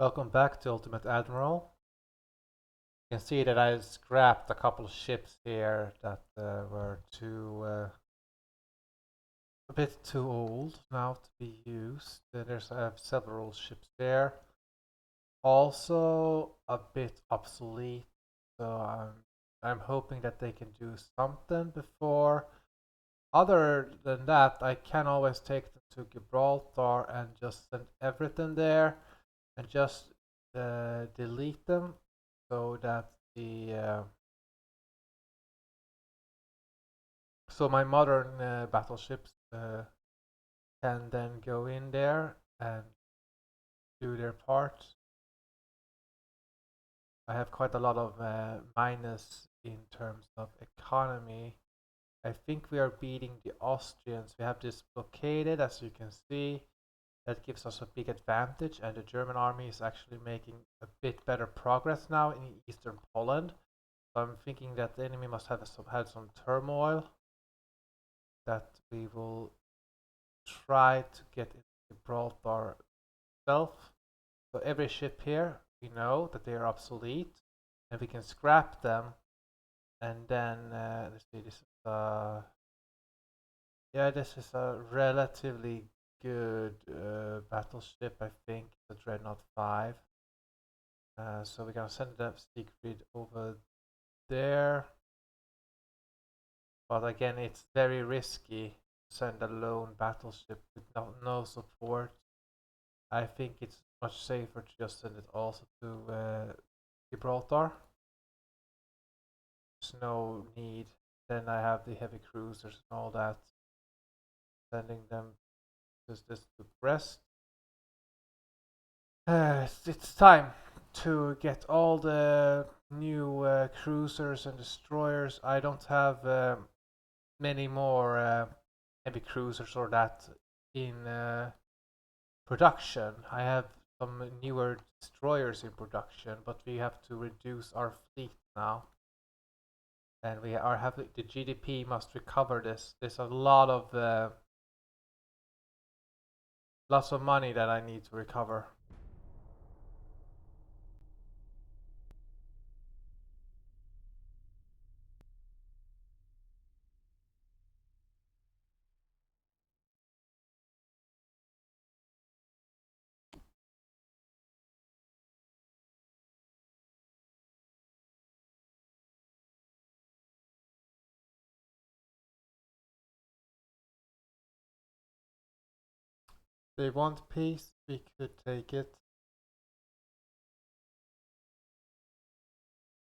Welcome back to Ultimate Admiral. You can see that I scrapped a couple of ships here that were a bit too old now to be used. I have several ships there. Also a bit obsolete, so I'm hoping that they can do something before. Other than that, I can always take them to Gibraltar and just send everything there and just delete them so that my modern battleships can then go in there and do their part. I have quite a lot of minus in terms of economy. I think we are beating the Austrians. We have this blockaded, as you can see. That gives us a big advantage, and the German army is actually making a bit better progress now in eastern Poland. So I'm thinking that the enemy must have had some turmoil that we will try to get into Gibraltar itself. So every ship here, we know that they are obsolete, and we can scrap them. And then let's see, this is a relatively good battleship, I think, the Dreadnought 5. So we're gonna send that Siegfried over there. But again, it's very risky to send a lone battleship with no support. I think it's much safer to just send it also to Gibraltar. There's no need. Then I have the heavy cruisers and all that. Sending them just to Brest. It's time to get all the new cruisers and destroyers. I don't have many more heavy cruisers or that in production. I have some newer destroyers in production, but we have to reduce our fleet now. And we are having the GDP must recover this. There's a lot of lots of money that I need to recover. They want peace, we could take it.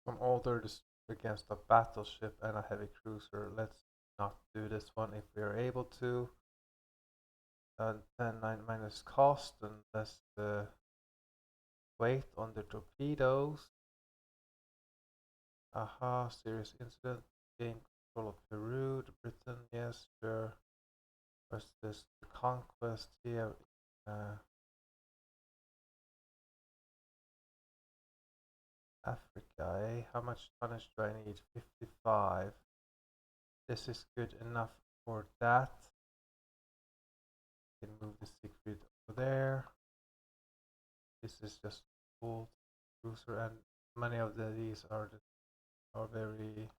Some older against a battleship and a heavy cruiser. Let's not do this one if we are able to. 10 minus cost and less weight on the torpedoes. Aha, serious incident. Gain control of Peru, Britain, yes, sure. What's this? The conquest here. Africa, eh? How much tonnage do I need? 55. This is good enough for that. Can move the Siegfried over there. This is just old cruiser, and many of these are very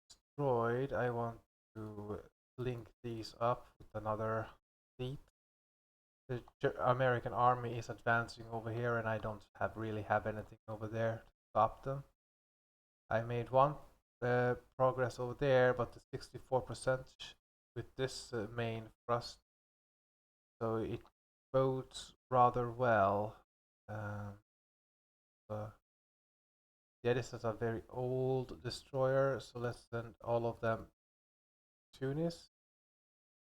destroyed. I want to link these up with another fleet. The American army is advancing over here, and I don't really have anything over there to stop them. I made one progress over there, but the 64% with this main thrust, so it bodes rather well. Yeah, this is a very old destroyer, so let's send all of them to Tunis.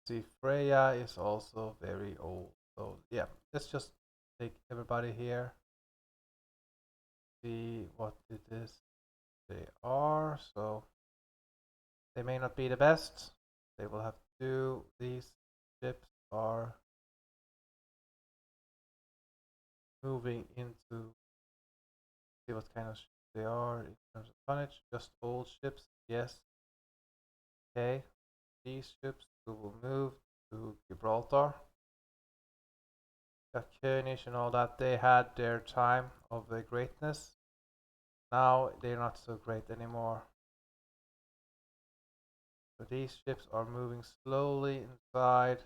See, Freya is also very old, so yeah, let's just take everybody here. See what it is they are, so they may not be the best. They will have to do. These ships are moving into, see what kind of ships they are in terms of tonnage. Just old ships, yes. Okay, these ships will move to Gibraltar. König and all that, they had their time of the greatness. Now they're not so great anymore. So these ships are moving slowly inside,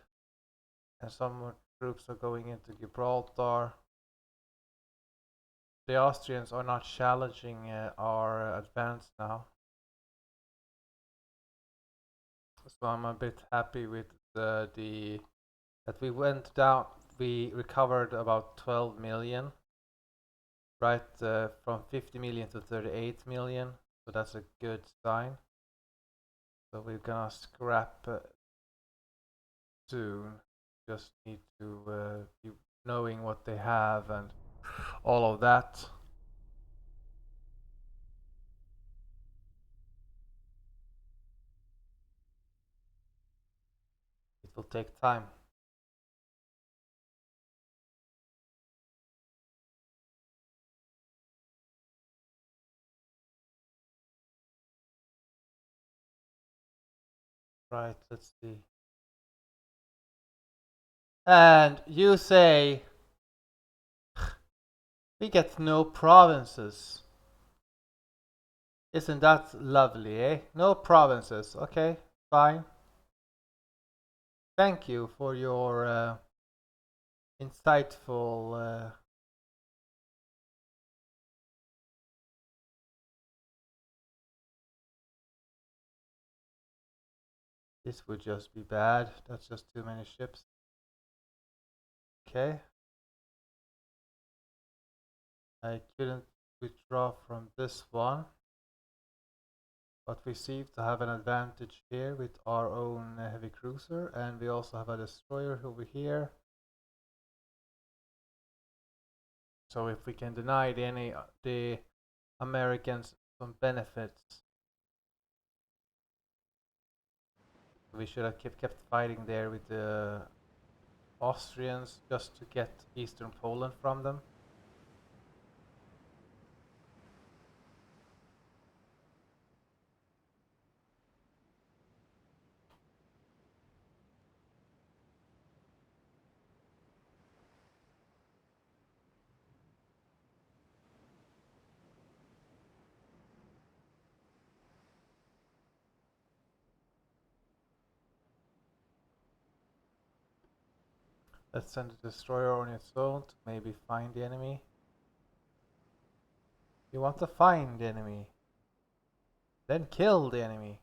and some troops are going into Gibraltar. The Austrians are not challenging our advance now. So I'm a bit happy with the that we went down. We recovered about 12 million, right, from 50 million to 38 million. So that's a good sign. So we're gonna scrap soon. Just need to be knowing what they have and all of that. It will take time. Right, let's see. And you say we get no provinces. Isn't that lovely, eh? No provinces. Okay, fine. Thank you for your insightful. This would just be bad. That's just too many ships. Okay. I couldn't withdraw from this one. But we seem to have an advantage here with our own heavy cruiser, and we also have a destroyer over here. So if we can deny the Americans some benefits, we should have kept fighting there with the Austrians just to get Eastern Poland from them. Let's send a destroyer on its own to maybe find the enemy. You want to find the enemy, then kill the enemy.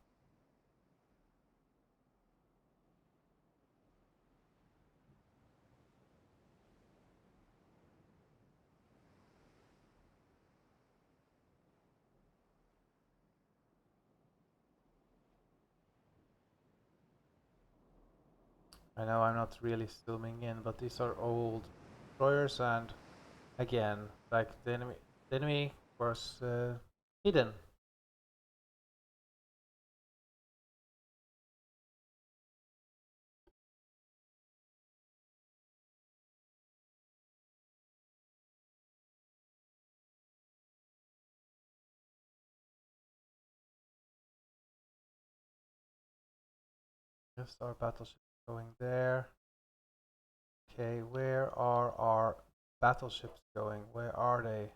I know I'm not really zooming in, but these are old destroyers, and again, like the enemy was hidden. Just our battleship going there. Okay, where are our battleships going? Where are they?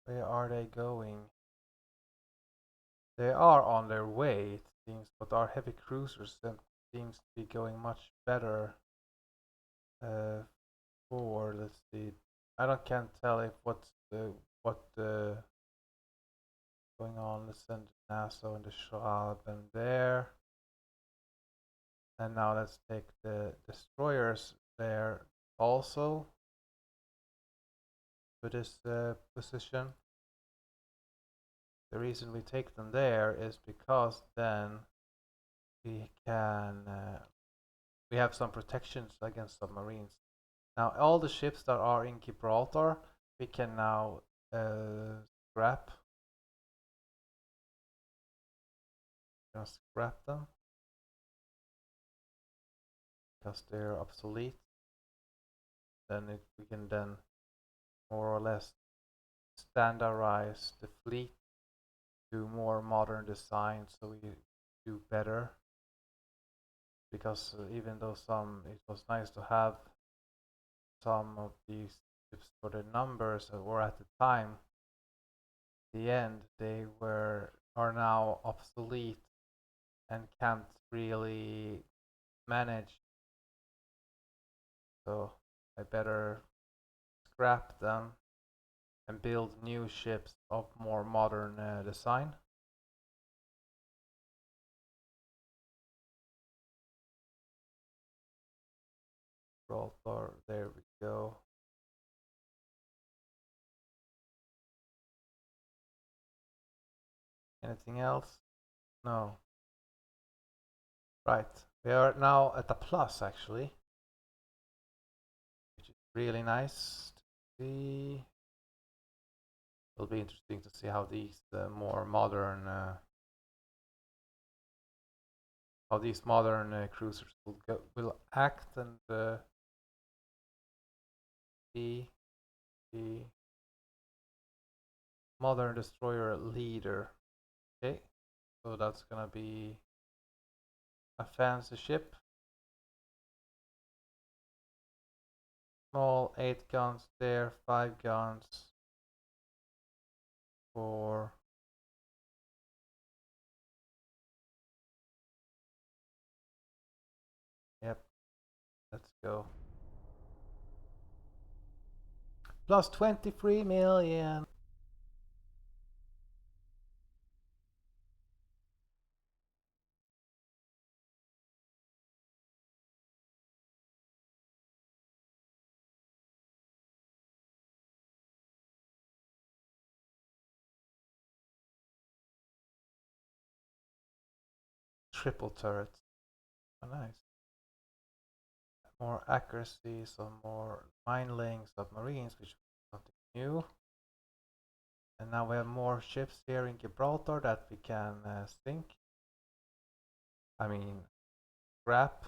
Where are they going? They are on their way, it seems, but our heavy cruisers seems to be going much better. Uh, forward, let's see. Can't tell if what going on. Let's send Nassau and the Schwaben there. And now let's take the destroyers there also to this position. The reason we take them there is because then we can we have some protections against submarines. Now all the ships that are in Gibraltar we can now scrap. Just scrap them because they're obsolete. Then we can then more or less standardize the fleet to more modern design so we do better. Because even though it was nice to have some of these ships for the numbers, or at the time, the end, they are now obsolete and can't really manage. So I better scrap them and build new ships of more modern design. Rotor, there we go. Anything else? No. Right. We are now at a plus actually, which is really nice to see. It'll be interesting to see how these more modern cruisers will act and be the modern destroyer leader. Okay, so that's gonna be a fancy ship. Small 8 guns there, 5 guns for yep, let's go. Plus 23 million. Triple turrets. Oh, nice. More accuracy, some more mine laying submarines, which is something new. And now we have more ships here in Gibraltar that we can sink. I mean, scrap.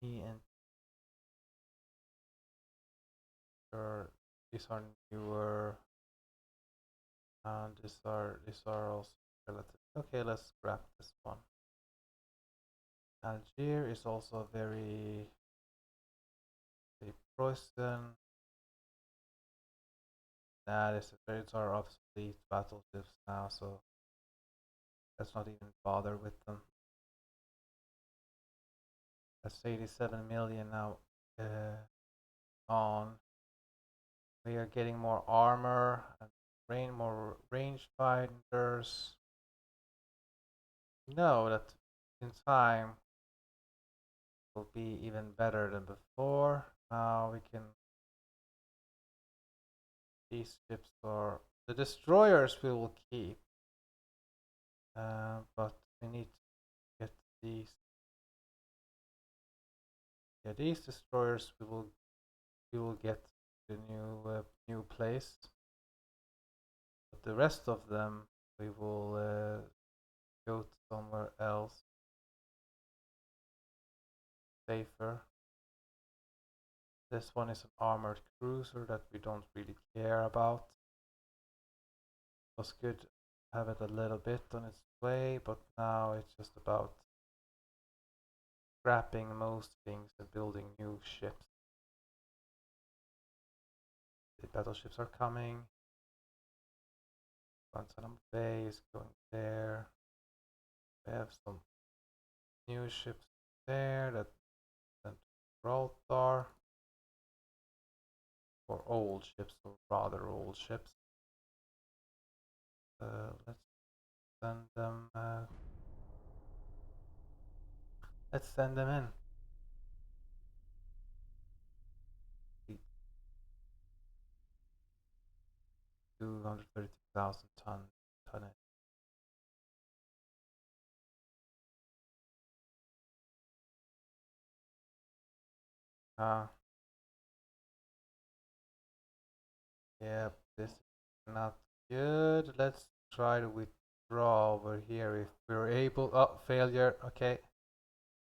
And these are newer, and these are also relative. Okay, let's scrap this one. Algiers is also very Preußen. Nah, these are obsolete battleships now, so let's not even bother with them. That's 87 million now on. We are getting more armor and more range finders. No, that in time will be even better than before. Now we can. These ships are the destroyers we will keep, but we need to get these. Yeah, these destroyers we will get the new place. But the rest of them we will go to somewhere else, safer. This one is an armored cruiser that we don't really care about. It was good to have it a little bit on its way, but now it's just about scrapping most things and building new ships. The battleships are coming. Guantanamo Bay is going there. We have some new ships there that sent to Gibraltar. Or old ships, or rather old ships. Let's send them. Let's send them in. 232,000 tonnage. Uh, yep, this is not good. Let's try to withdraw over here if we're able. Oh, failure. Okay.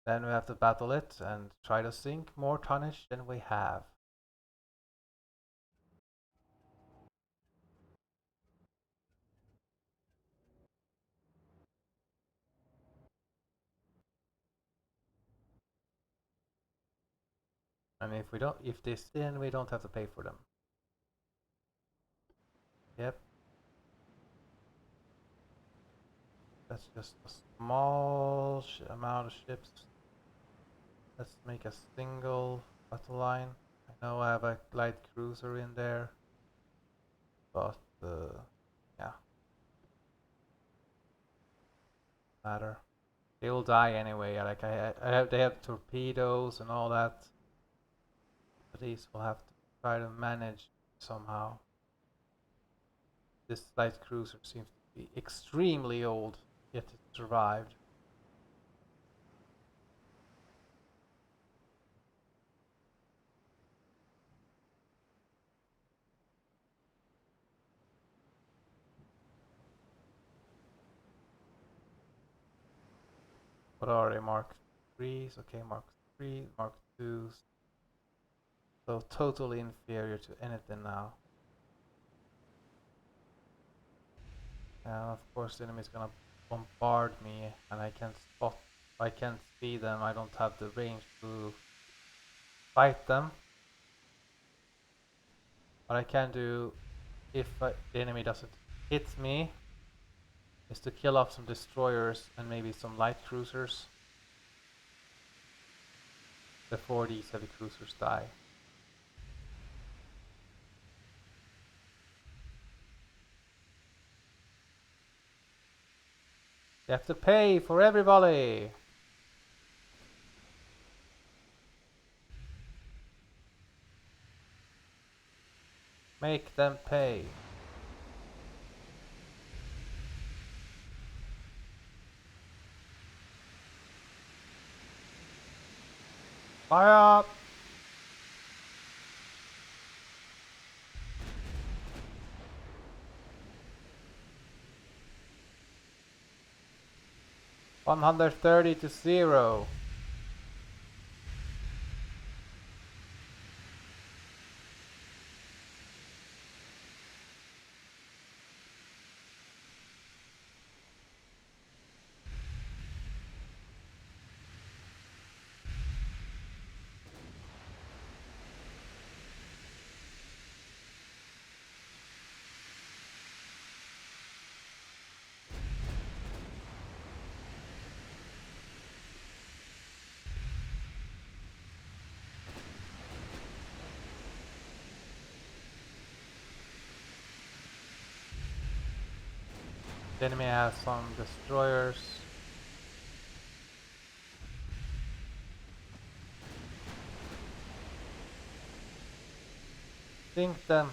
Then we have to battle it and try to sink more tonnage than we have. And if we don't, if they sin, we don't have to pay for them. Yep. That's just a small amount of ships. Let's make a single battle line. I know I have a light cruiser in there, but yeah, matter. They will die anyway. Like they have torpedoes and all that. But these will have to try to manage somehow. This light cruiser seems to be extremely old, yet it survived. What are they? Mark 3s? Okay, Mark 3, Mark 2s. So totally inferior to anything now. And of course the enemy is gonna bombard me and I can't spot, I can't see them, I don't have the range to fight them. What I can do if the enemy doesn't hit me is to kill off some destroyers and maybe some light cruisers before these heavy cruisers die. They have to pay for everybody! Make them pay. Fire up! $130 to 0. The enemy has some destroyers. Sink them.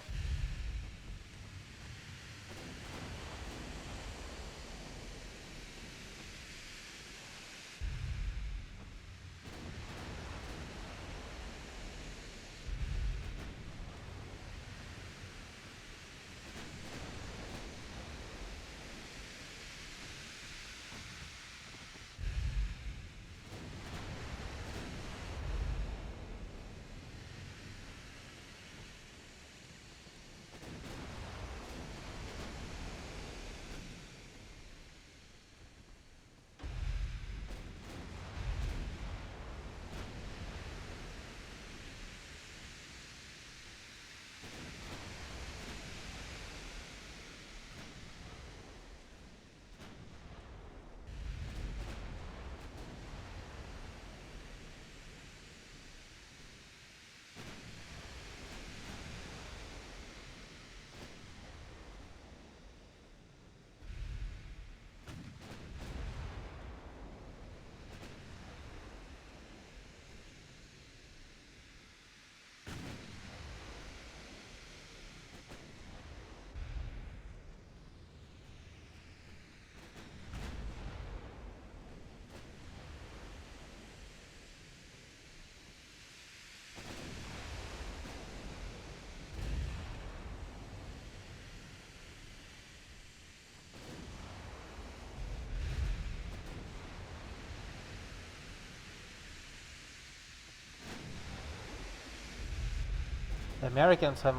Americans have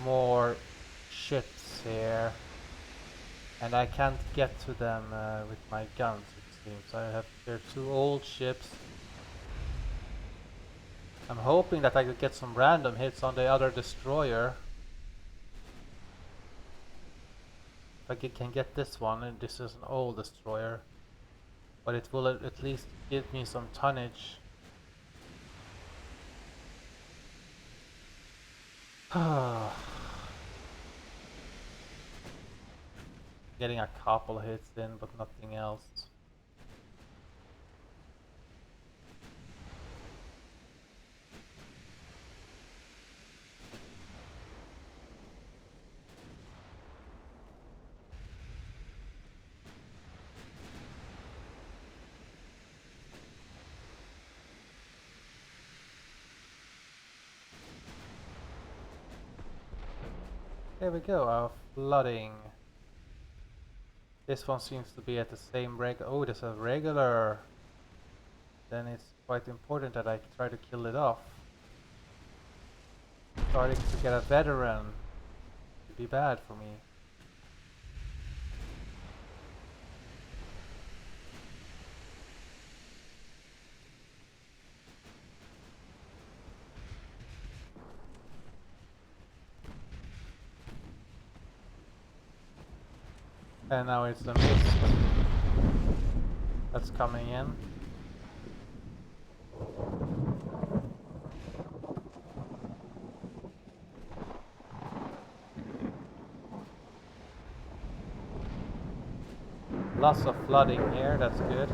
more ships here, and I can't get to them with my guns. It seems they're two old ships. I'm hoping that I could get some random hits on the other destroyer. If I can get this one, and this is an old destroyer, but it will at least give me some tonnage. Getting a couple hits in, but nothing else. There we go, flooding. This one seems to be at the same oh, there's a regular. Then it's quite important that I try to kill it off. Starting to get a veteran would be bad for me. And now it's the mist that's coming in. Lots of flooding here, that's good.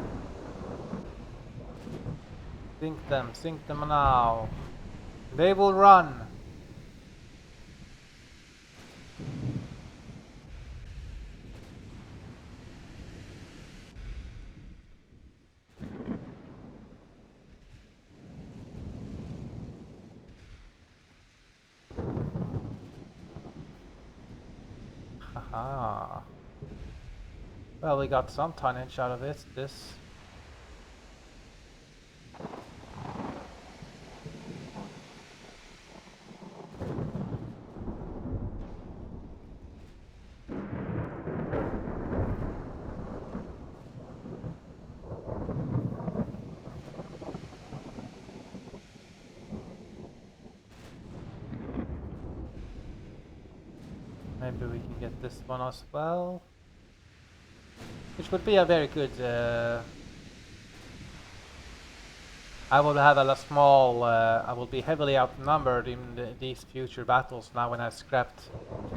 Sink them now. They will run. Haha. Well, we got some tonnage out of this. Maybe we can get this one as well. Which would be a very good... I will have a small... I will be heavily outnumbered in these future battles now when I've scrapped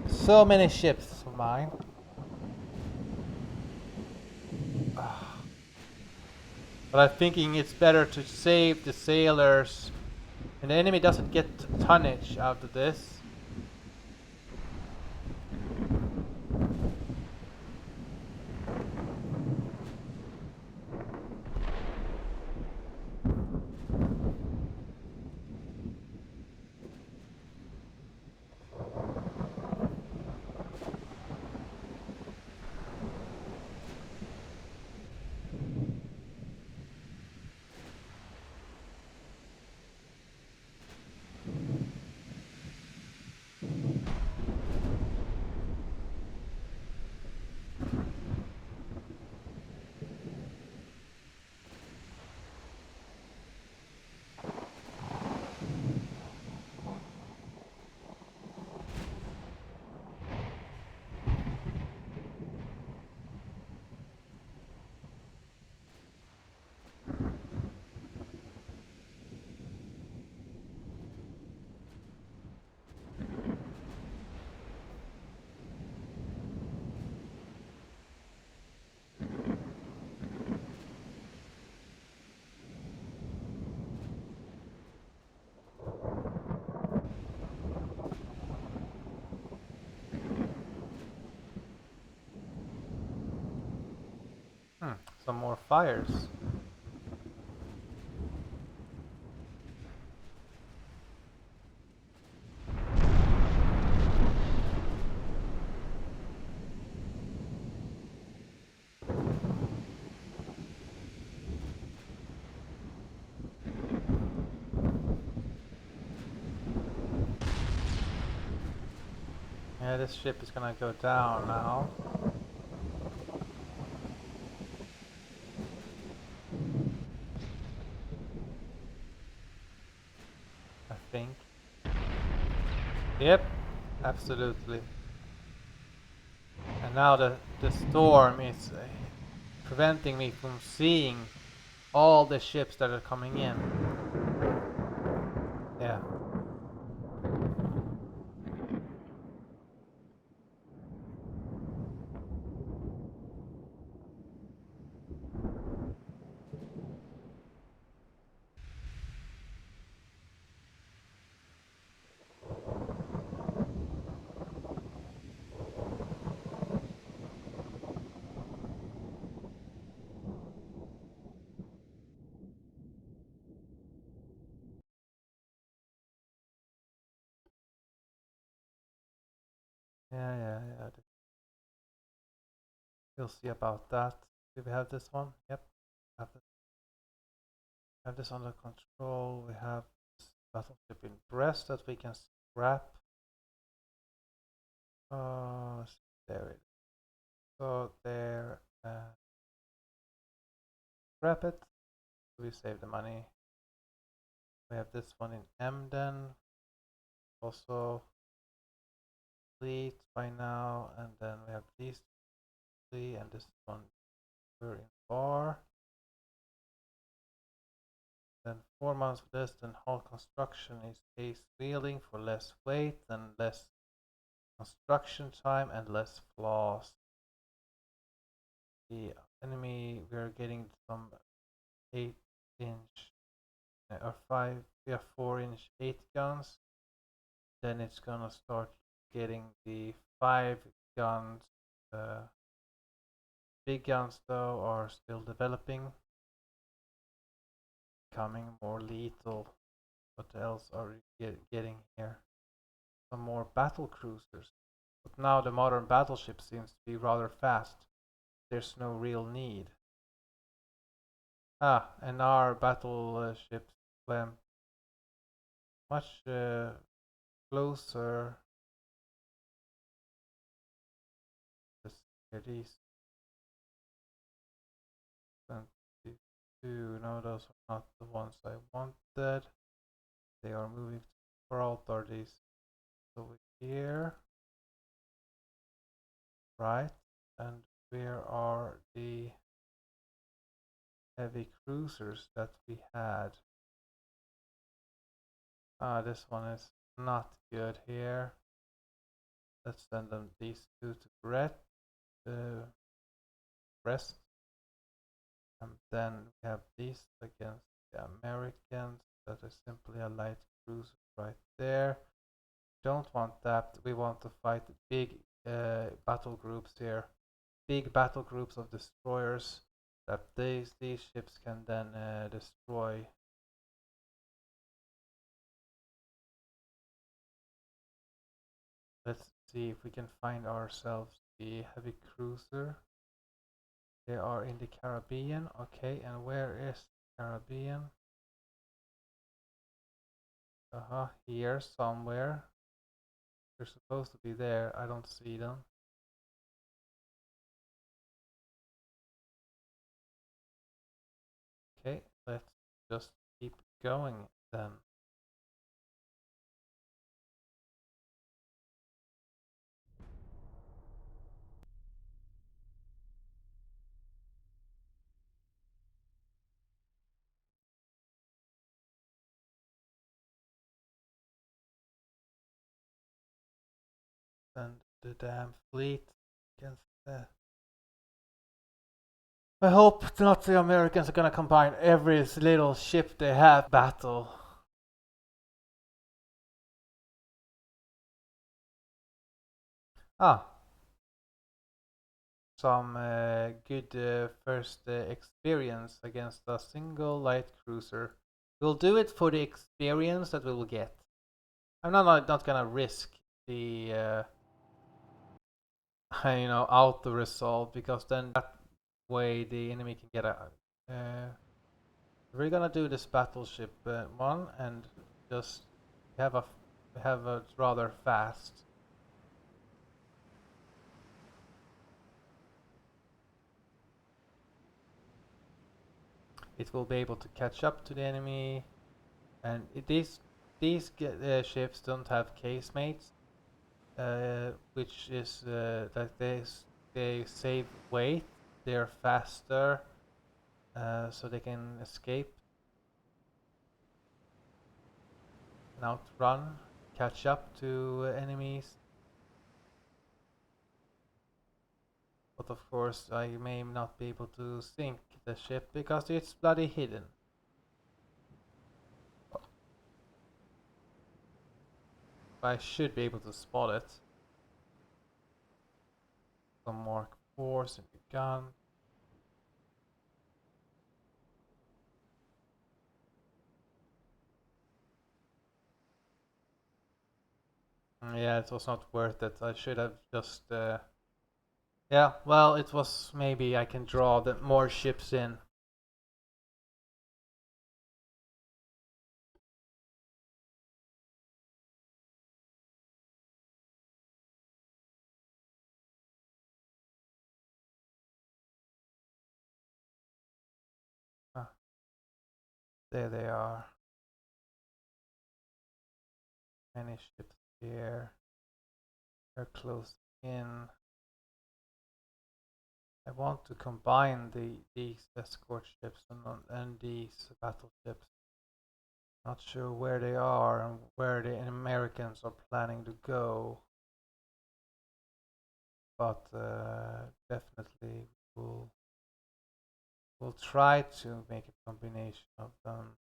so many ships of mine. But I'm thinking it's better to save the sailors, and the enemy doesn't get tonnage out of this. Some more fires. Yeah, this ship is gonna go down now. I think. Yep, absolutely. And now the storm is preventing me from seeing all the ships that are coming in. Yeah. Yeah. We'll see about that. Do we have this one? Yep. Have this under control. We have this battleship in Brest that we can scrap. There it is. So there. Scrap it. We save the money. We have this one in Emden. Also fleet by now. And then we have these three and this one we're in Bar. Then 4 months for this, then hull construction is case wheeling for less weight and less construction time and less flaws. The enemy, we're getting some 8-inch or 5, we have 4-inch 8 guns. Then it's gonna start getting the 5 guns. Big guns though are still developing, becoming more lethal. What else are we getting here? Some more battle cruisers. But now the modern battleship seems to be rather fast. There's no real need. And our battleships swam much closer. Let's hear these. 22. No, those are not the ones I wanted. They are moving to Gibraltar. These over here. Right. And where are the heavy cruisers that we had? This one is not good here. Let's send them these two to Brest. And then we have these against the Americans. That is simply a light cruiser right there. Don't want that. We want to fight big battle groups here. Big battle groups of destroyers that these ships can then destroy. Let's see if we can find ourselves the heavy cruiser. They are in the Caribbean. Okay, and where is the Caribbean? Here somewhere. They're supposed to be there. I don't see them. Okay, let's just keep going then. Send the damn fleet against the... I hope not the Americans are gonna combine every little ship they have battle. Some good first experience against a single light cruiser. We'll do it for the experience that we will get. I'm not gonna risk the out the result, because then that way the enemy can get a. We're gonna do this battleship one and just have a rather fast. it will be able to catch up to the enemy. And these ships don't have casemates, which is that they save weight. They're faster, so they can escape and outrun, catch up to enemies. But of course, I may not be able to sink the ship because it's bloody hidden. I should be able to spot it. Some more force in the gun. Yeah, it was not worth it. I should have just. Yeah, well, it was maybe I can draw the more ships in. Ah, there they are. Many ships here. They're close in. I want to combine these escort ships and these battleships. Not sure where they are and where the Americans are planning to go, but definitely we'll try to make a combination of them.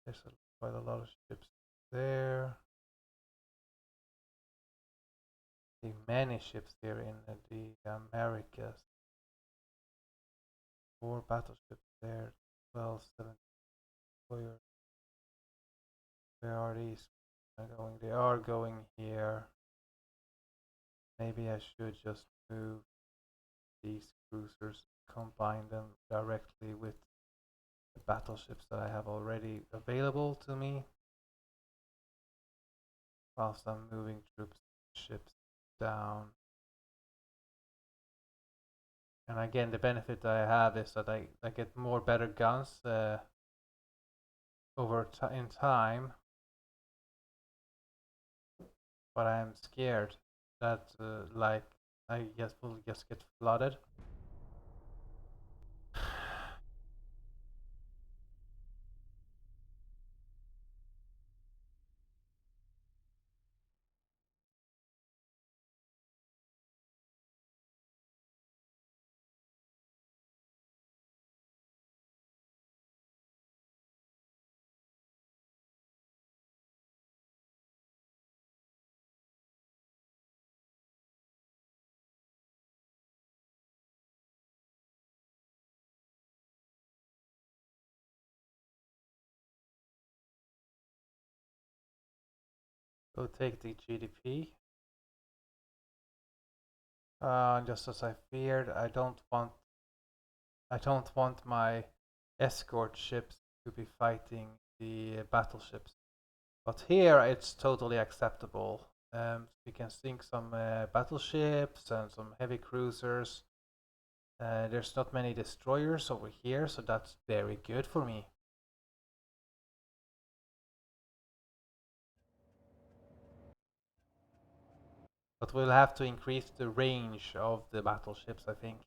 There's quite a lot of ships there. See many ships here in the Americas. 4 battleships there, 12, 7 destroyers. Where are these going? They are going here. Maybe I should just move these cruisers, combine them directly with the battleships that I have already available to me, whilst I'm moving ships down. And again, the benefit that I have is that I get more better guns in time, but I'm scared that like I guess we'll just get flooded. Go take the GDP. Just as I feared, I don't want my escort ships to be fighting the battleships. But here it's totally acceptable. We can sink some battleships and some heavy cruisers. There's not many destroyers over here, so that's very good for me. But we'll have to increase the range of the battleships, I think.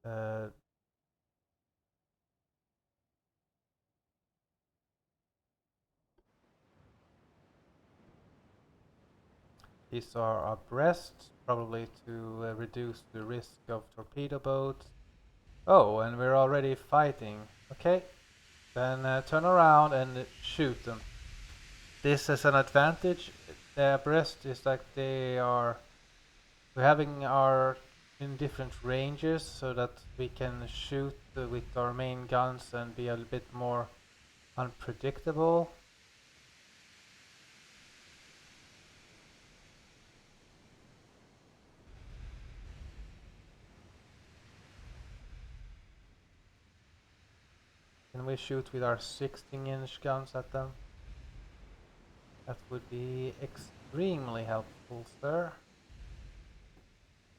Uh, these are abreast, probably to reduce the risk of torpedo boats. Oh, and we're already fighting. Okay, then turn around and shoot them. This is an advantage. The abreast is like we're having our in different ranges so that we can shoot with our main guns and be a bit more unpredictable. Can we shoot with our 16-inch guns at them? That would be extremely helpful, sir.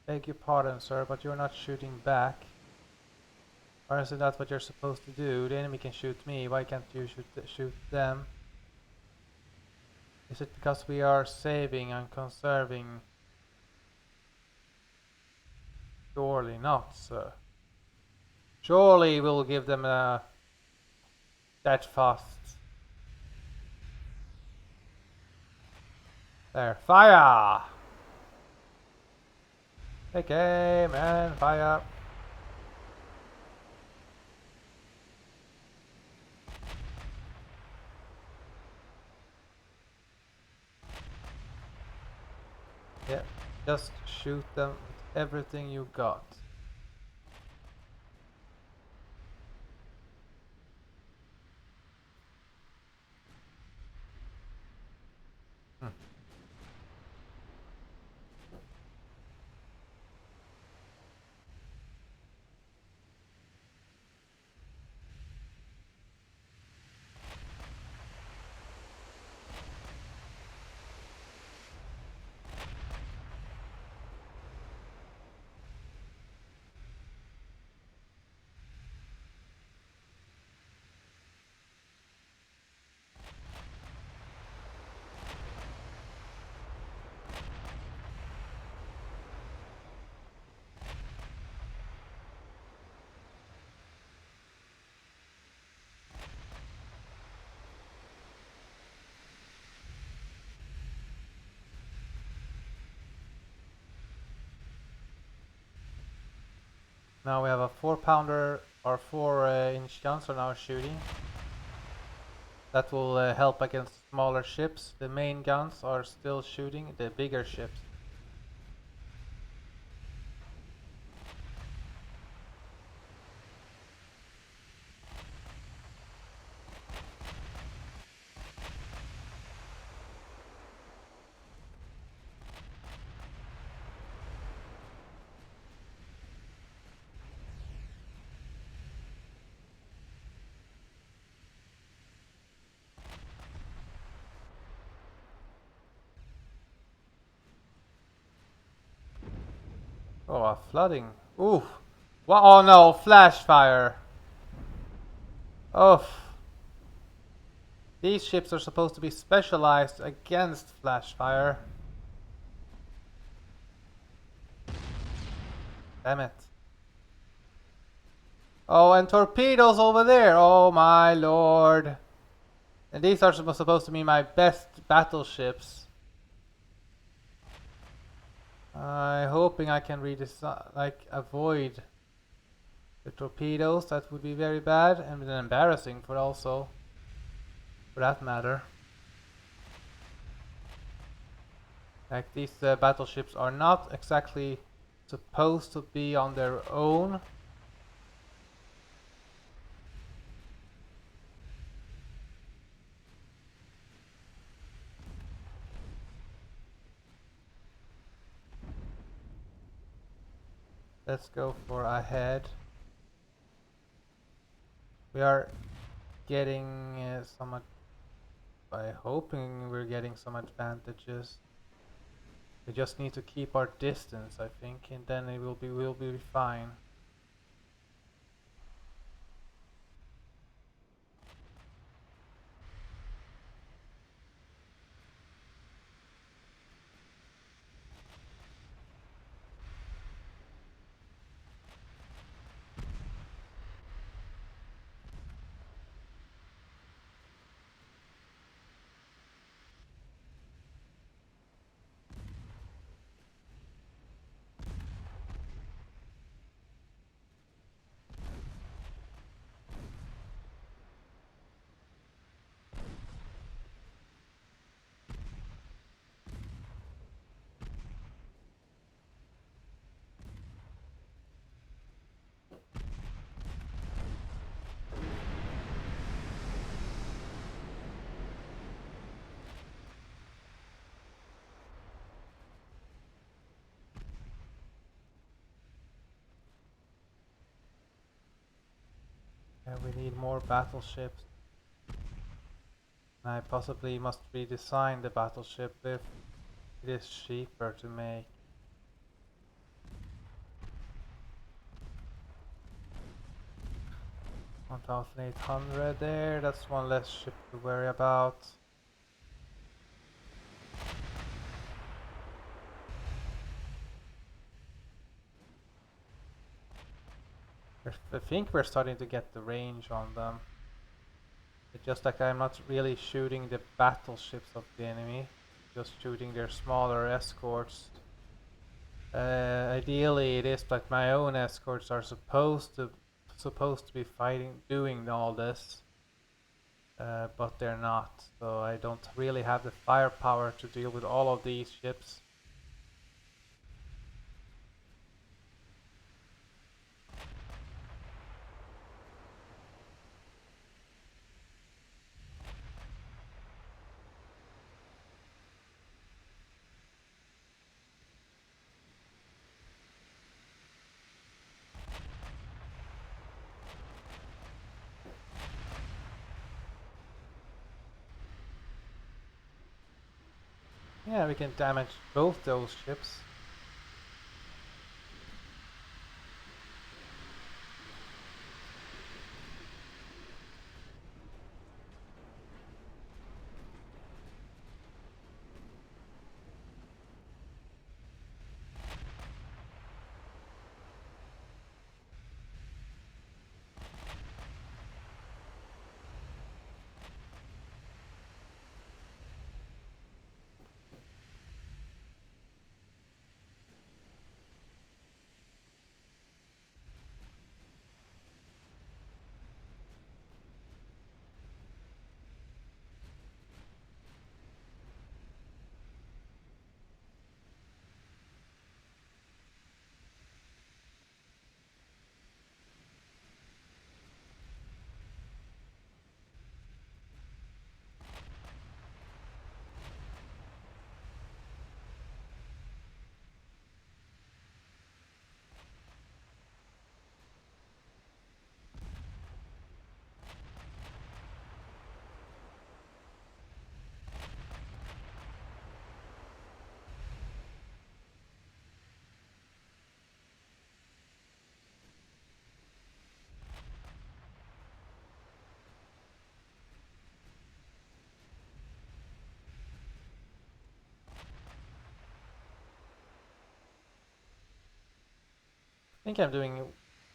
Beg your pardon, sir, but you're not shooting back. Or is that what you're supposed to do? The enemy can shoot me, why can't you shoot them? Is it because we are saving and conserving? Surely not, sir. Surely we'll give them a that fast. There, fire! Take aim and fire. Yeah, just shoot them with everything you got. Hmm. Now we have a 4-pounder or 4-inch guns are now shooting. That will help against smaller ships. The main guns are still shooting the bigger ships. Oh, a flooding. Ooh. Oh no, flash fire. Oh. These ships are supposed to be specialized against flash fire. Damn it. Oh, and torpedoes over there. Oh my lord. And these are supposed to be my best battleships. I'm hoping I can avoid the torpedoes. That would be very bad and embarrassing for that matter. Like these battleships are not exactly supposed to be on their own. Let's go for ahead. We are getting some. I'm hoping we're getting some advantages. We just need to keep our distance, I think, and then we'll be fine. Yeah, we need more battleships. I possibly must redesign the battleship if it is cheaper to make. 1,800 there, that's one less ship to worry about. I think we're starting to get the range on them. It's just like I'm not really shooting the battleships of the enemy, just shooting their smaller escorts. Ideally it is, but my own escorts are supposed to be fighting, doing all this, but they're not. So I don't really have the firepower to deal with all of these ships. Yeah, we can damage both those ships. I think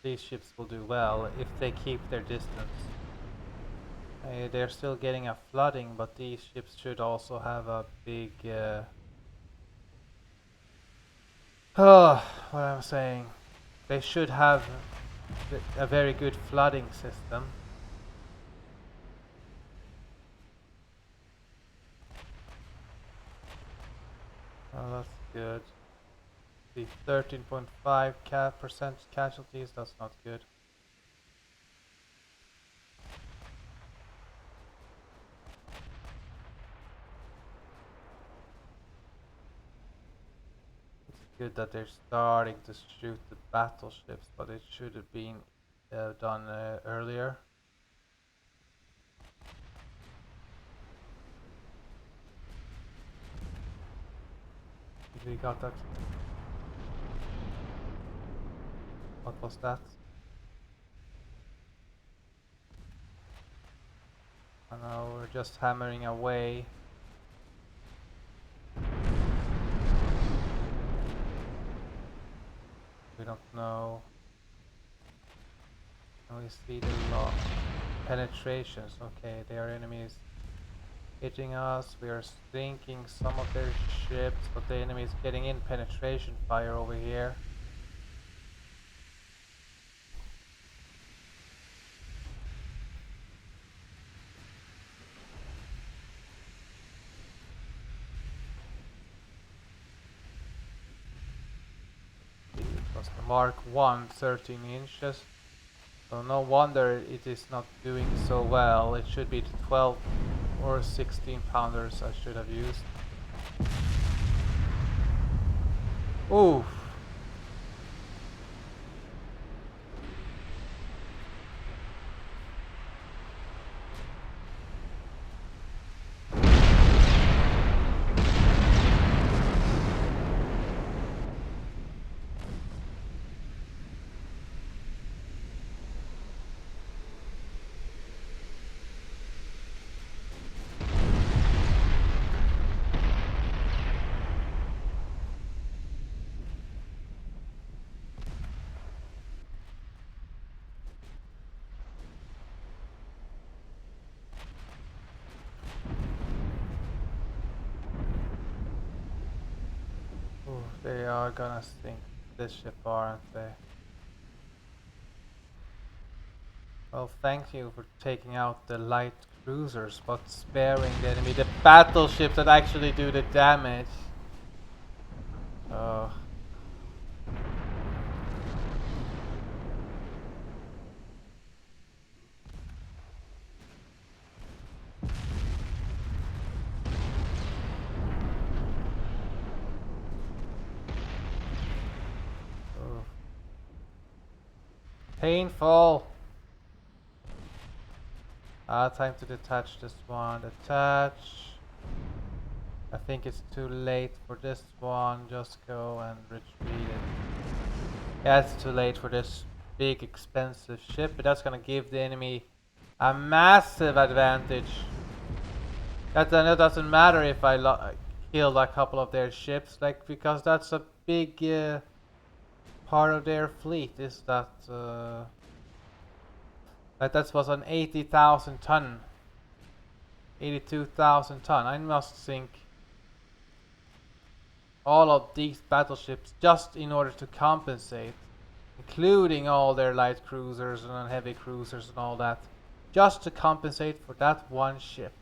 these ships will do well if they keep their distance. They're still getting a flooding, but these ships should also have a big... what I'm saying. They should have a very good flooding system. Oh, that's good. The 13.5% casualties, that's not good. It's good that they're starting to shoot the battleships, but it should have been done earlier. We got that. What was that? I know, we're just hammering away. We don't know. And we see the loss. Penetrations, okay, they are enemies hitting us. We are sinking some of their ships, but the enemy is getting in penetration fire over here. It was the Mark 1, 13 inches. So no wonder it is not doing so well. It should be the 12 or 16 pounders I should have used. Oof. They are gonna sink this ship, aren't they? Well, thank you for taking out the light cruisers, but sparing the enemy the battleships that actually do the damage. Oh. Oh. Painful. Time to detach this one. Detach. I think it's too late for this one. Just go and retreat it. Yeah, it's too late for this big expensive ship, but that's gonna give the enemy a massive advantage. That doesn't matter if I killed a couple of their ships, like, because that's a big part of their fleet. Is that that was an 80,000 ton, 82,000 ton. I must think all of these battleships just in order to compensate, including all their light cruisers and heavy cruisers and all that, just to compensate for that one ship.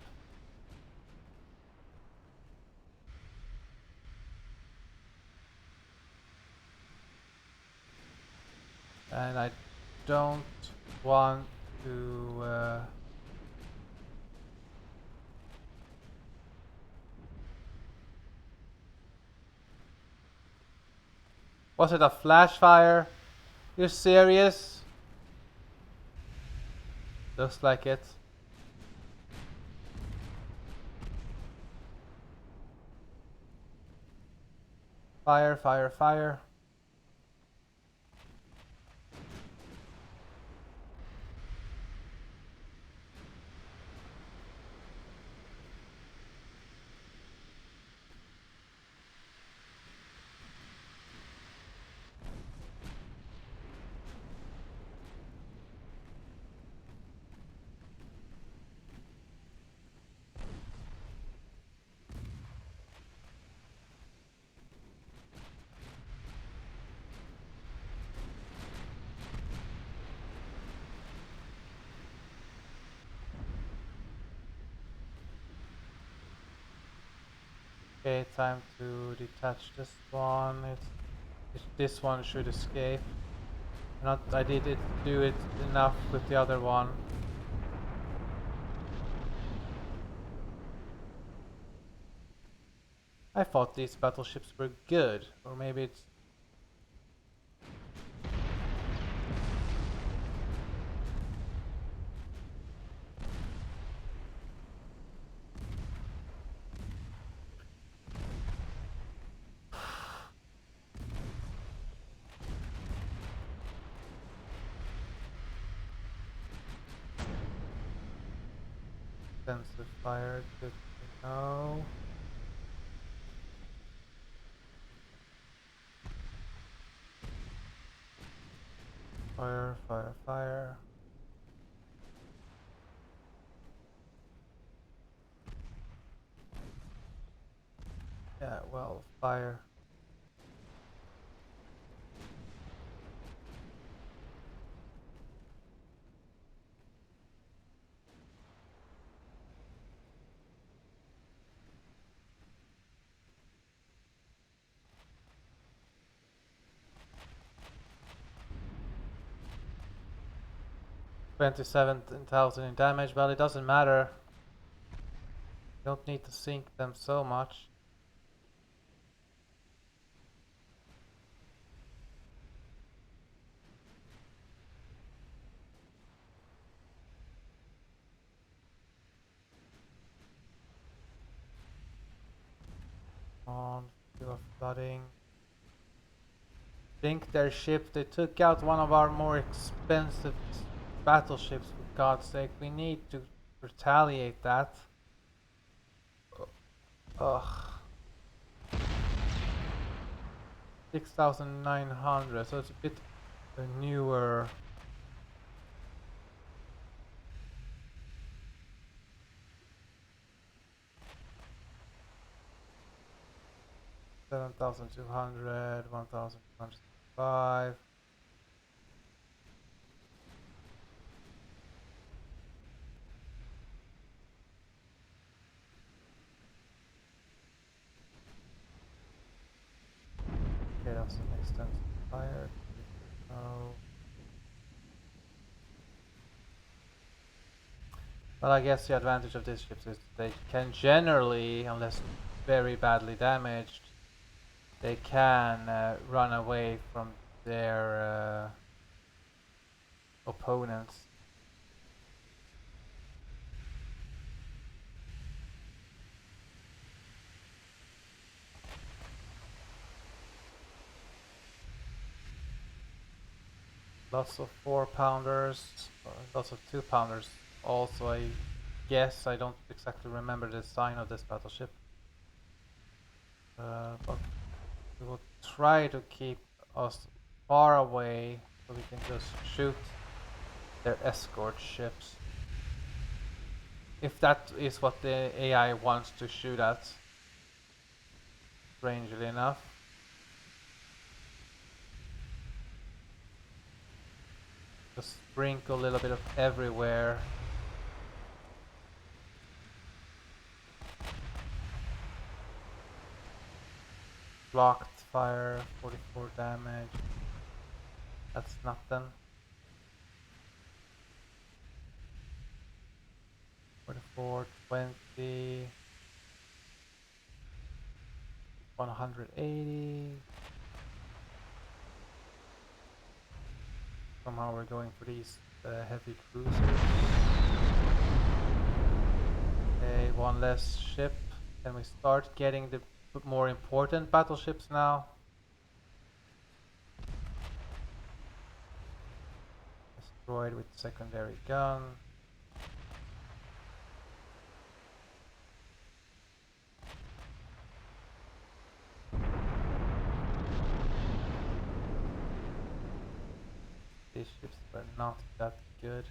And I don't want to was it a flash fire? You're serious? Looks like it. Fire, fire, fire. Okay, time to detach this one. This one should escape. I didn't do it enough with the other one. I thought these battleships were good, or maybe it's expensive fire. Good to know. Fire, fire, fire. Yeah, well, fire. $27,000 in damage. Well, it doesn't matter. Don't need to sink them so much. On, do a flooding. Sink their ship. They took out one of our more expensive battleships, for God's sake. We need to retaliate that. Ugh. 6,900, so it's a bit newer. 7,200, 1,205. Okay, that's an extensive fire. Oh. Well, I guess the advantage of these ships is they can generally, unless very badly damaged, they can run away from their opponents. Lots of 4-pounders, lots of 2-pounders. Also, I guess I don't exactly remember the design of this battleship, but we will try to keep us far away so we can just shoot their escort ships. If that is what the AI wants to shoot at, strangely enough. Just sprinkle a little bit of everywhere. Blocked fire, 44 damage. That's nothing. 44, 20, 180. Somehow we're going for these heavy cruisers. Okay, one less ship. Can we start getting the more important battleships now? Destroyed with secondary gun. These ships were not that good.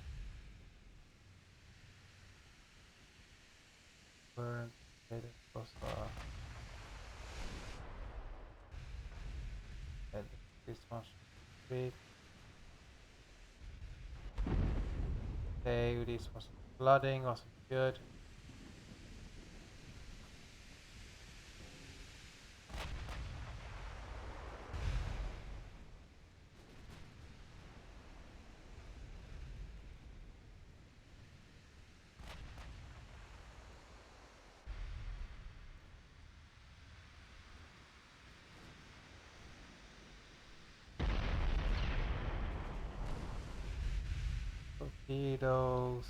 Weren't okay, this was and this one should be. Okay, this was flooding, wasn't good. Torpedoes.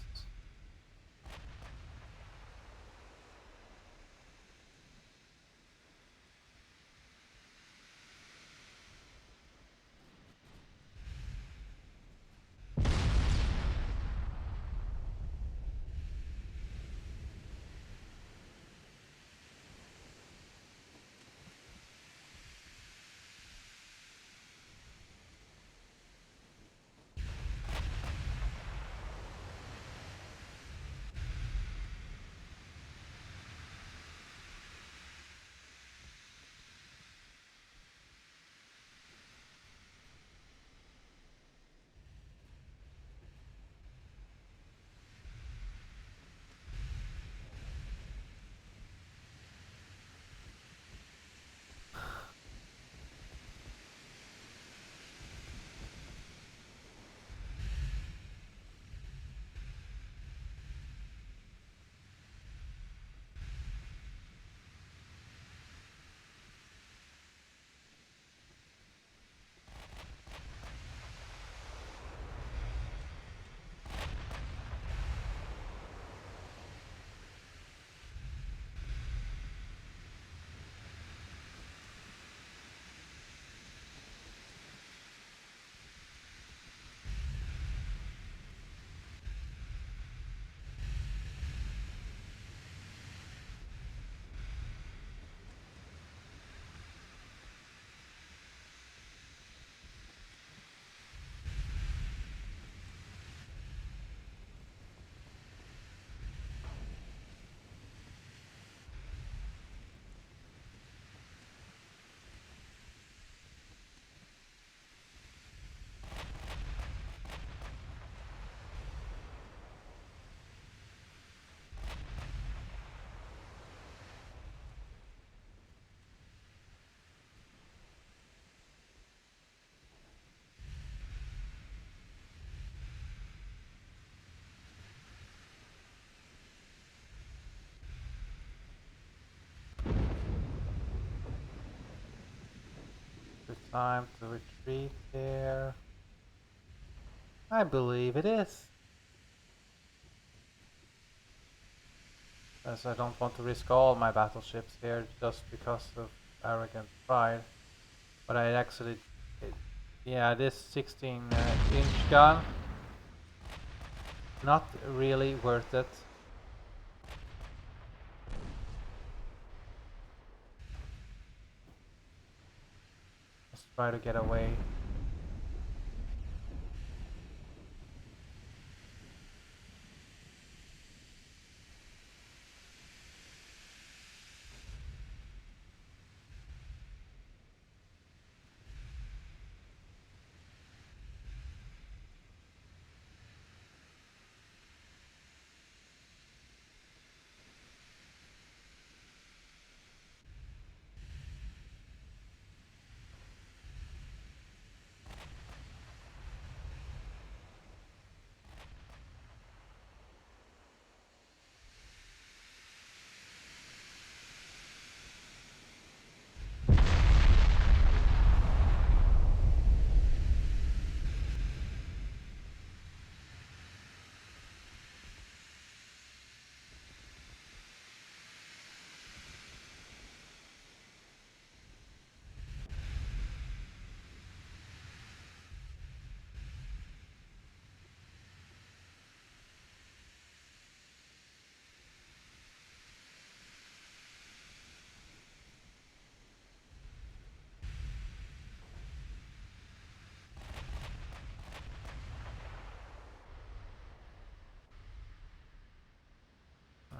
time to retreat there? I believe it is. As I don't want to risk all my battleships here just because of arrogant pride. But I actually, yeah, this 16-inch gun, not really worth it. Let's try to get away.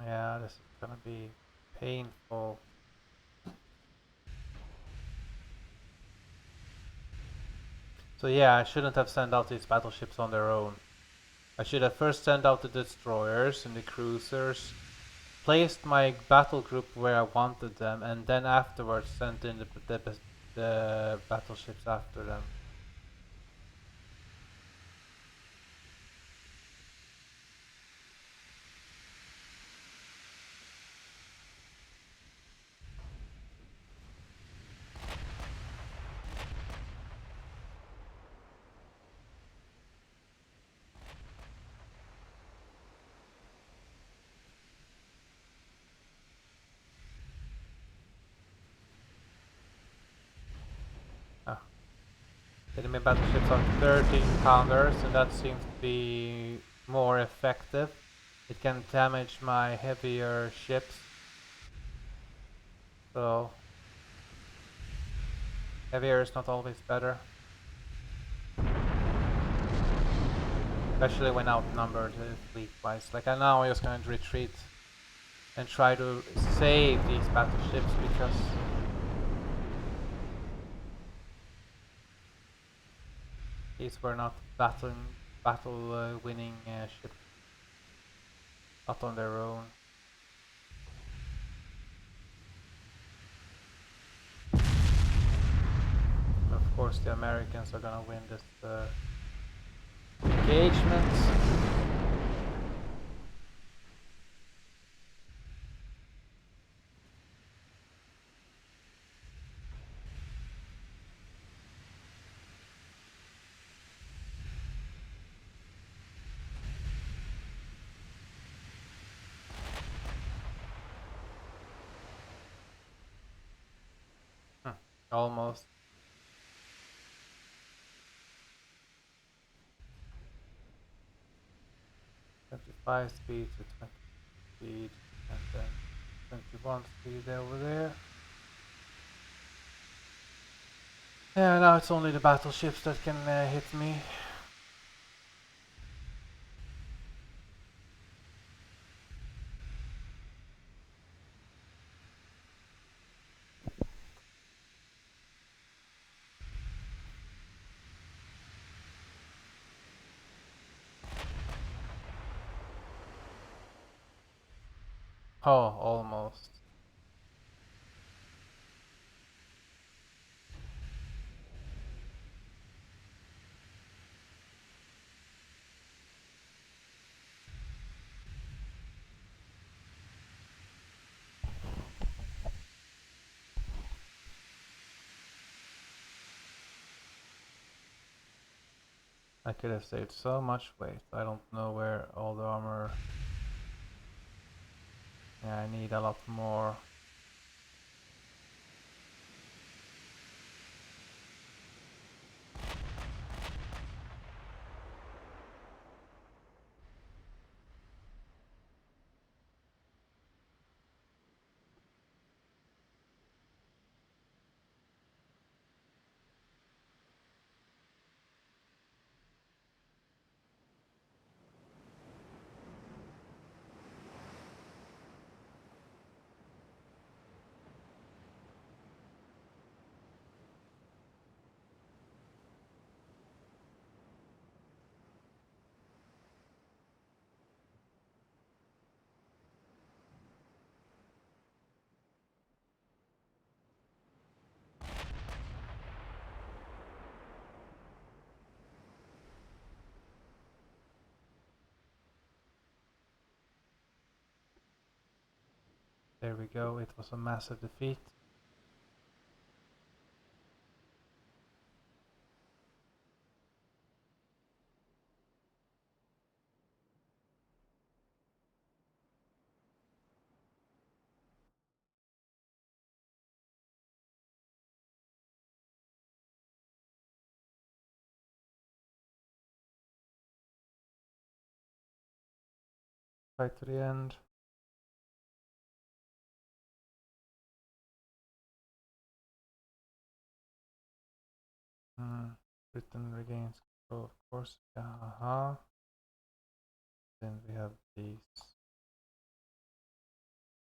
Yeah, this is gonna be painful. So yeah, I shouldn't have sent out these battleships on their own. I should have first sent out the destroyers and the cruisers, placed my battle group where I wanted them, and then afterwards sent in the battleships after them. Ah. Enemy battleships are 13 pounders, and that seems to be more effective. It can damage my heavier ships. So heavier is not always better. Especially when outnumbered fleet-wise. Like now I'm just gonna retreat and try to save these battleships because these were not battle winning ships, not on their own. Of course, the Americans are gonna win this engagement. Almost. 25 speed to 20 speed, and then 21 speed over there. Yeah, now it's only the battleships that can hit me. Oh, almost. I could have saved so much weight. I don't know where all the armor... Yeah, I need a lot more. There we go, it was a massive defeat. Right to the end. Britain regains control, of course. Then we have these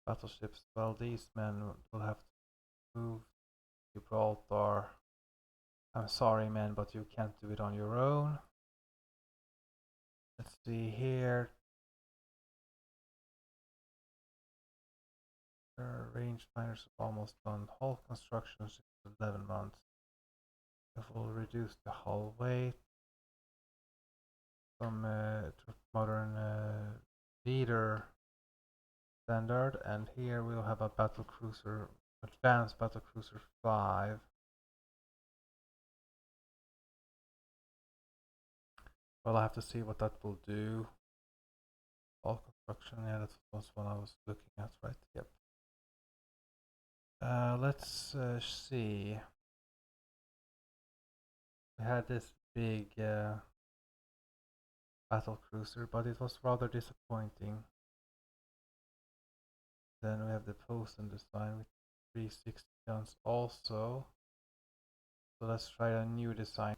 battleships. Well, these men will have to move Gibraltar. I'm sorry, men, but you can't do it on your own. Let's see here. Rangefinders almost done. Hull construction 6 to 11 months. It will reduce the hull weight. Some modern leader standard, and here we'll have a battle cruiser, advanced battle cruiser 5. Well, I have to see what that will do. All construction, yeah, that was what I was looking at, right? Yep. Let's see. We had this big battle cruiser, but it was rather disappointing. Then we have the Posen design with 360 guns also. So let's try a new design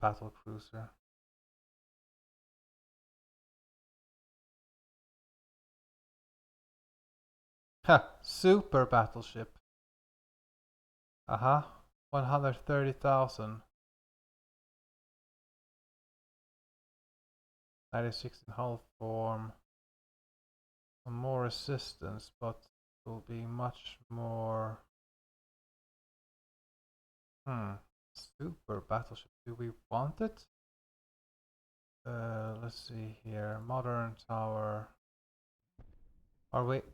battle cruiser. Ha! Super battleship. Aha. 130,000. 96 in hull form. Some more resistance, but it will be much more... Super battleship. Do we want it? Let's see here. Modern tower.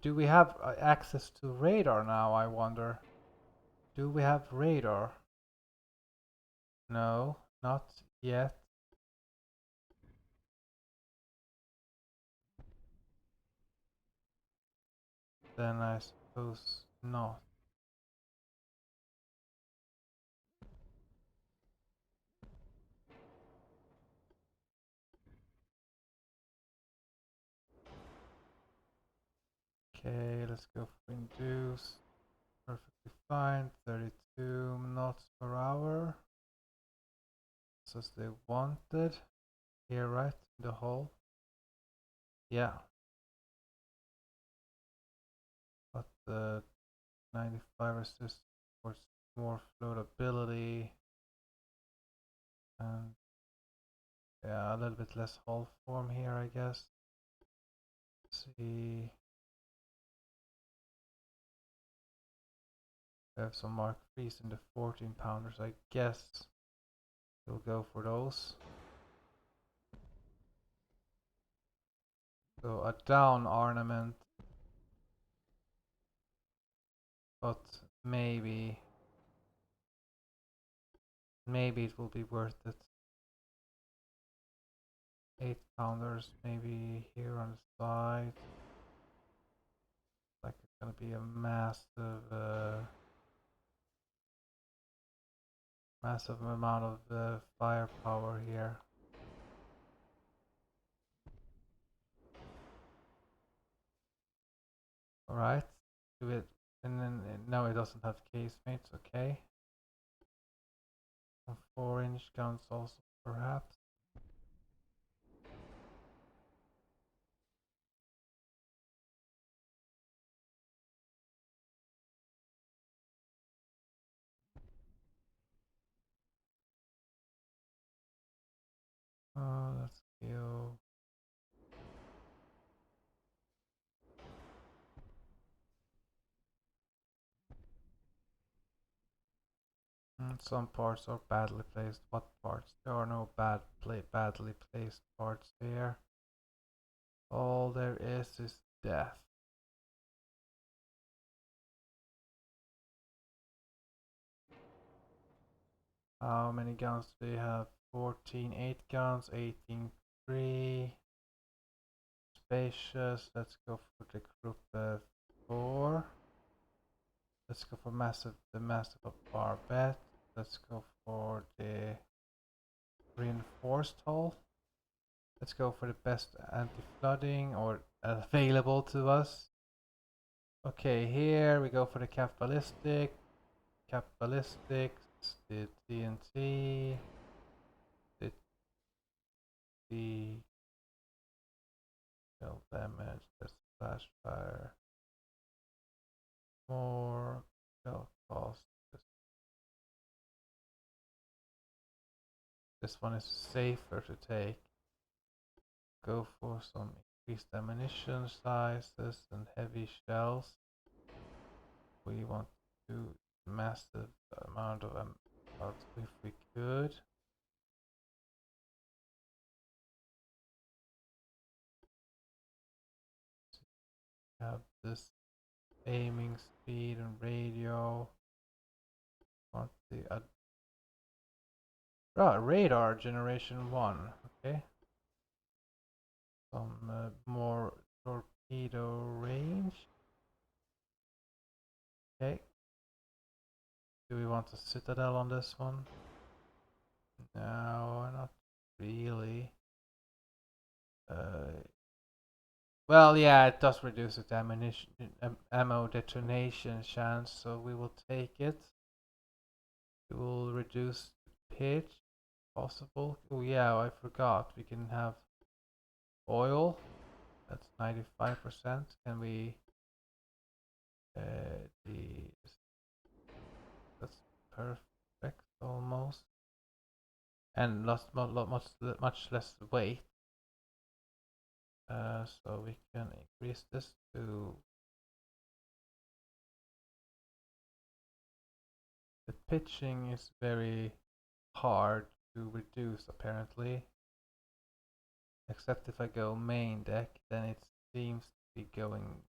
Do we have access to radar now, I wonder? Do we have radar? No, not yet. Then I suppose not. Okay, let's go for induce. Perfectly fine. 32 knots per hour. As they wanted. Here, right? In the hole. Yeah. But the 95 resist supports more floatability. And yeah, a little bit less hull form here, I guess. Let's see. We have some Mark 3s in the 14 pounders, I guess. We'll go for those. So a down ornament, but maybe it will be worth it. 8-pounders maybe here on the side. Like it's gonna be a massive amount of firepower here. All right, do it, and then now it doesn't have casemates. Okay, some 4-inch guns also perhaps. Let's go. Some parts are badly placed. What parts? There are no badly placed parts here. All there is death. How many guns do we have? 14, 8 guns, 18, 3. Spacious. Let's go for the group 4. Let's go for the massive of barbette. Let's go for the reinforced hull. Let's go for the best anti-flooding or available to us. Okay, here we go for the cap ballistics, the TNT, the shell damage, the splash fire, more shell cost. This one is safer to take. Go for some increased ammunition sizes and heavy shells. We want to do massive amount of if we could. Have this aiming speed and radio. Want the radar generation 1. Okay. Some more torpedo range. Okay. Do we want a citadel on this one? No, not really. Well, yeah, it does reduce the ammo detonation chance, so we will take it. We will reduce the pitch, possible. Oh yeah, I forgot. We can have oil. That's 95%. Can we? The That's perfect almost, and much less weight. So we can increase this to the pitching is very hard to reduce apparently, except if I go main deck, then it seems to be going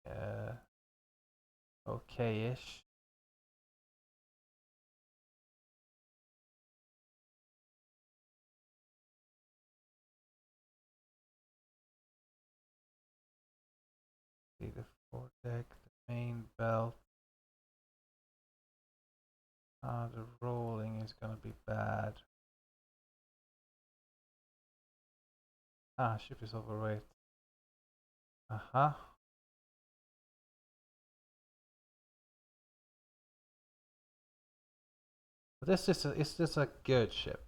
okay-ish. See the foredeck, the main belt. The rolling is gonna be bad. Ship is overweight. Uh-huh. Is this a good ship?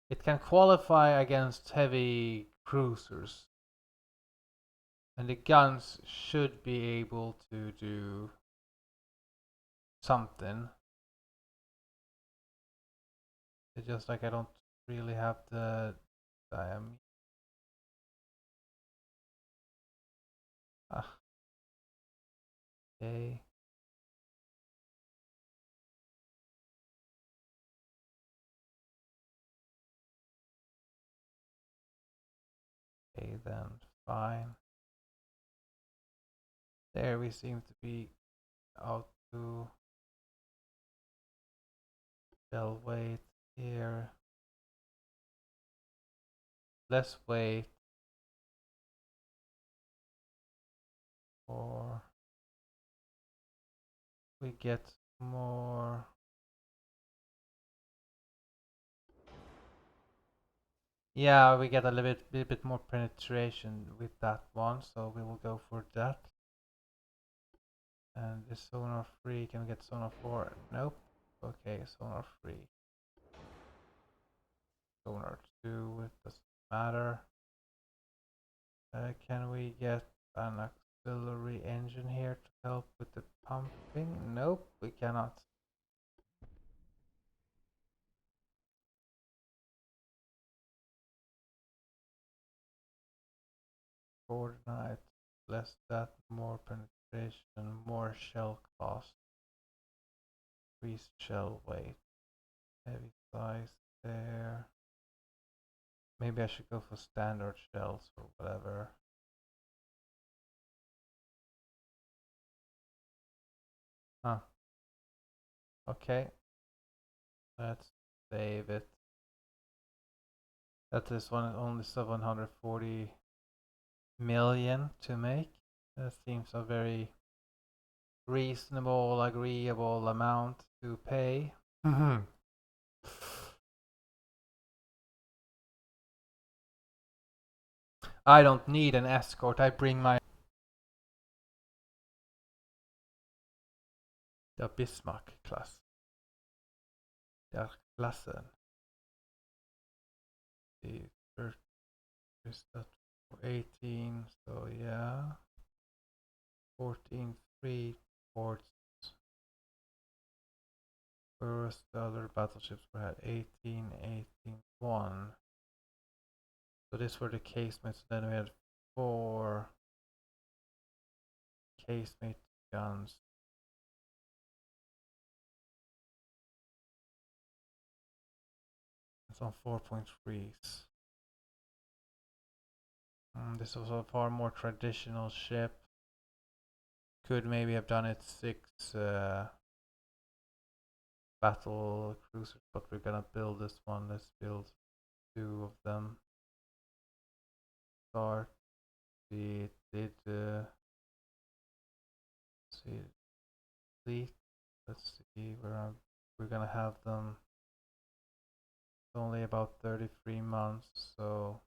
It can qualify against heavy cruisers. And the guns should be able to do something. It's just like I don't really have the diameter. Okay. Okay then, fine. There we seem to be out to shell weight here. let's wait for we get more. Yeah, we get a little bit more penetration with that one, so we will go for that. And this sonar 3, can we get sonar 4? Nope. Okay, sonar 3. Sonar 2, it doesn't matter. Can we get an auxiliary engine here to help with the pumping? Nope, we cannot. Coordinate, less that, more penetration, more shell cost, increased shell weight, heavy size there. Maybe I should go for standard shells or whatever. Huh. Okay. Let's save it. That is only 740 million to make. That seems a very reasonable, agreeable amount to pay. I don't need an escort. I bring my the Bismarck class. Der Klassen. The third is that 18, so yeah. 14, 3 ports. Whereas the other battleships were at 18, 18, 1. So these were the casemates. Then we had 4 casemate guns. Some 4.3s. This was a far more traditional ship. Could maybe have done it 6 battle cruisers, but we're gonna build this one. Let's build 2 of them. Start. We did see fleet. Let's see where we're gonna have them. It's only about 33 months, so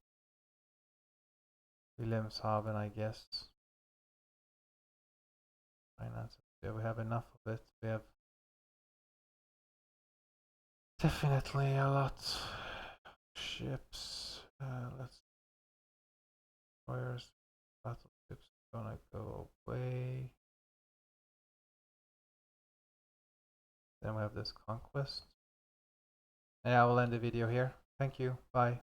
Wilhelmshaven, I guess. Finances. Yeah, we have enough of it. We have definitely a lot of ships. Let's. Where's battleships gonna go away? Then we have this conquest. Yeah, I will end the video here. Thank you. Bye.